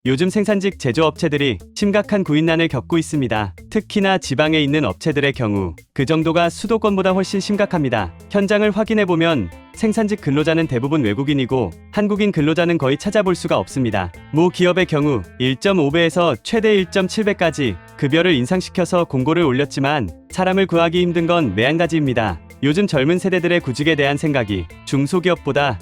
요즘 생산직 제조업체들이 심각한 구인난을 겪고 있습니다. 특히나 지방에 있는 업체들의 경우 그 정도가 수도권보다 훨씬 심각합니다. 현장을 확인해보면 생산직 근로자는 대부분 외국인이고 한국인 근로자는 거의 찾아볼 수가 없습니다. 모 기업의 경우 1.5배에서 최대 1.7배까지 급여를 인상시켜서 공고를 올렸지만 사람을 구하기 힘든 건 매한가지입니다. 요즘 젊은 세대들의 구직에 대한 생각이 중소기업보다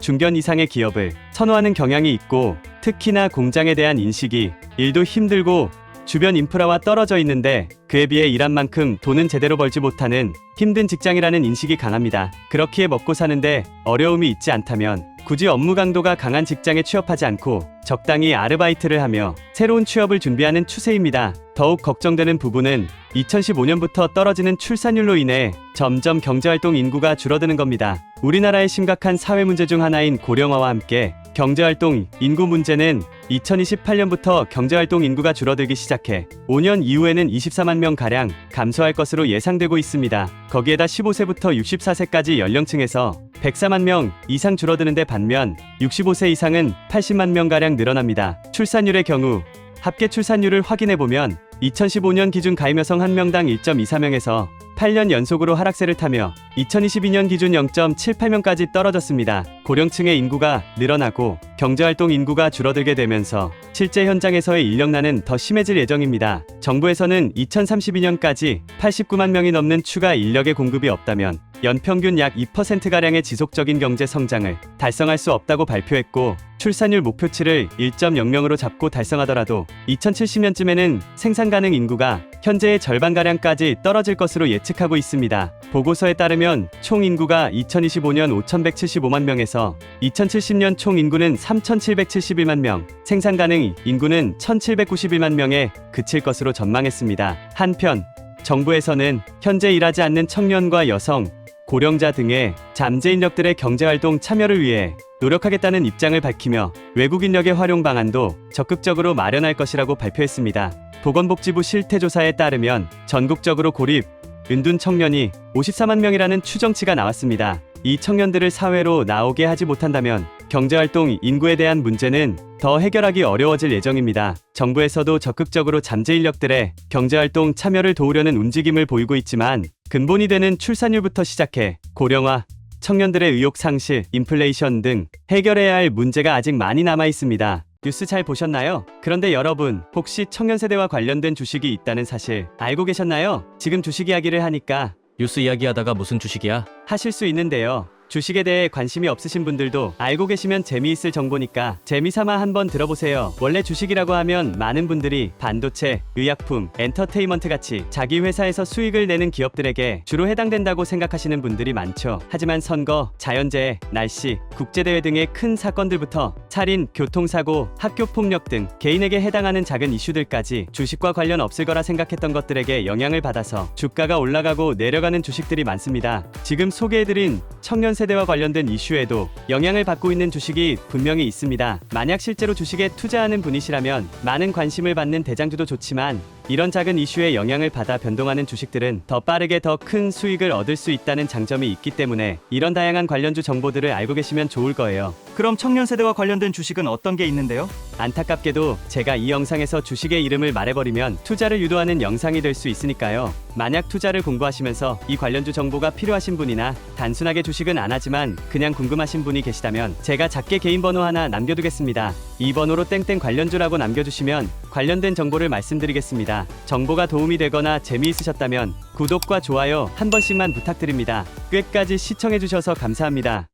중견 이상의 기업을 선호하는 경향이 있고 특히나 공장에 대한 인식이 일도 힘들고 주변 인프라와 떨어져 있는데 그에 비해 일한 만큼 돈은 제대로 벌지 못하는 힘든 직장이라는 인식이 강합니다. 그렇기에 먹고 사는데 어려움이 있지 않다면 굳이 업무 강도가 강한 직장에 취업하지 않고 적당히 아르바이트를 하며 새로운 취업을 준비하는 추세입니다. 더욱 걱정되는 부분은 2015년부터 떨어지는 출산율로 인해 점점 경제활동 인구가 줄어드는 겁니다. 우리나라의 심각한 사회 문제 중 하나인 고령화와 함께 경제활동 인구 문제는 2028년부터 경제활동 인구가 줄어들기 시작해 5년 이후에는 24만 명가량 감소할 것으로 예상되고 있습니다. 거기에다 15세부터 64세까지 연령층에서 104만 명 이상 줄어드는데 반면 65세 이상은 80만 명가량 늘어납니다. 출산율의 경우 합계 출산율을 확인해보면 2015년 기준 가임 여성 1명당 1.24명에서 8년 연속으로 하락세를 타며 2022년 기준 0.78명까지 떨어졌습니다. 고령층의 인구가 늘어나고 경제활동 인구가 줄어들게 되면서 실제 현장에서의 인력난은 더 심해질 예정입니다. 정부에서는 2032년까지 89만 명이 넘는 추가 인력의 공급이 없다면 연평균 약 2%가량의 지속적인 경제 성장을 달성할 수 없다고 발표했고 출산율 목표치를 1.00으로 잡고 달성하더라도 2070년쯤에는 생산 가능 인구가 현재의 절반가량까지 떨어질 것으로 예측하고 있습니다. 보고서에 따르면 총 인구가 2025년 5,175만 명에서 2070년 총 인구는 3,771만 명, 생산 가능 인구는 1,791만 명에 그칠 것으로 전망했습니다. 한편 정부에서는 현재 일하지 않는 청년과 여성, 고령자 등의 잠재 인력들의 경제활동 참여를 위해 노력하겠다는 입장을 밝히며 외국 인력의 활용 방안도 적극적으로 마련할 것이라고 발표했습니다. 보건복지부 실태조사에 따르면 전국적으로 고립, 은둔 청년이 54만 명이라는 추정치가 나왔습니다. 이 청년들을 사회로 나오게 하지 못한다면 경제활동 인구에 대한 문제는 더 해결하기 어려워질 예정입니다. 정부에서도 적극적으로 잠재 인력들의 경제활동 참여를 도우려는 움직임을 보이고 있지만 근본이 되는 출산율부터 시작해 고령화, 청년들의 의욕 상실, 인플레이션 등 해결해야 할 문제가 아직 많이 남아 있습니다. 뉴스 잘 보셨나요? 그런데 여러분, 혹시 청년 세대와 관련된 주식이 있다는 사실 알고 계셨나요? 지금 주식 이야기를 하니까 뉴스 이야기하다가 무슨 주식이야? 하실 수 있는데요. 주식에 대해 관심이 없으신 분들도 알고 계시면 재미있을 정보니까 재미삼아 한번 들어보세요. 원래 주식이라고 하면 많은 분들이 반도체, 의약품, 엔터테인먼트 같이 자기 회사에서 수익을 내는 기업들에게 주로 해당된다고 생각하시는 분들이 많죠. 하지만 선거, 자연재해, 날씨, 국제대회 등의 큰 사건들부터 살인, 교통사고, 학교폭력 등 개인에게 해당하는 작은 이슈들까지 주식과 관련 없을 거라 생각했던 것들에게 영향을 받아서 주가가 올라가고 내려가는 주식들이 많습니다. 지금 소개해드린 청년 세대와 관련된 이슈에도 영향을 받고 있는 주식이 분명히 있습니다. 만약 실제로 주식에 투자하는 분이시라면 많은 관심을 받는 대장주도 좋지만 이런 작은 이슈에 영향을 받아 변동하는 주식들은 더 빠르게 더 큰 수익을 얻을 수 있다는 장점이 있기 때문에 이런 다양한 관련주 정보들을 알고 계시면 좋을 거예요. 그럼 청년 세대와 관련된 주식은 어떤 게 있는데요? 안타깝게도 제가 이 영상에서 주식의 이름을 말해버리면 투자를 유도하는 영상이 될 수 있으니까요. 만약 투자를 공부하시면서 이 관련주 정보가 필요하신 분이나 단순하게 주식은 안 하지만 그냥 궁금하신 분이 계시다면 제가 작게 개인 번호 하나 남겨두겠습니다. 이 번호로 땡땡 관련주라고 남겨주시면 관련된 정보를 말씀드리겠습니다. 정보가 도움이 되거나 재미있으셨다면 구독과 좋아요 한 번씩만 부탁드립니다. 끝까지 시청해주셔서 감사합니다.